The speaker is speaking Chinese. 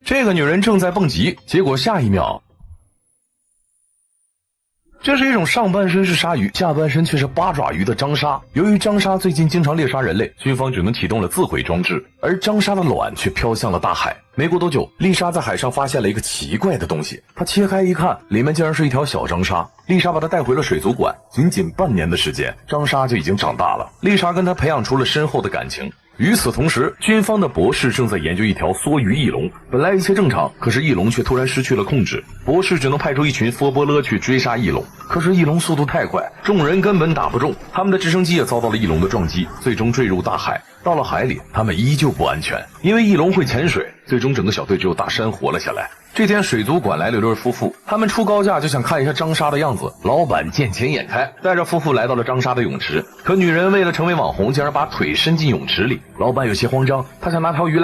这个女人正在蹦极，结果下一秒，这是一种上半身是鲨鱼，下半身却是八爪鱼的张鲨。由于张鲨最近经常猎杀人类，军方只能启动了自毁装置，而张鲨的卵却飘向了大海。没过多久，丽莎在海上发现了一个奇怪的东西，她切开一看，里面竟然是一条小张鲨。丽莎把它带回了水族馆，仅仅半年的时间，张鲨就已经长大了。丽莎跟他培养出了深厚的感情。与此同时，军方的博士正在研究一条梭鱼翼龙。本来一切正常，可是翼龙却突然失去了控制，博士只能派出一群佛波勒去追杀翼龙。可是翼龙速度太快，众人根本打不中，他们的直升机也遭到了翼龙的撞击，最终坠入大海。到了海里，他们依旧不安全，因为翼龙会潜水，最终整个小队只有大山活了下来。这天水族馆来了一对夫妇，他们出高价就想看一下张鲨的样子。老板见钱眼开，带着夫妇来到了张鲨的泳池，可女人为了成为网红，竟然把腿伸进泳池里。老板有些慌张，他想拿条鱼来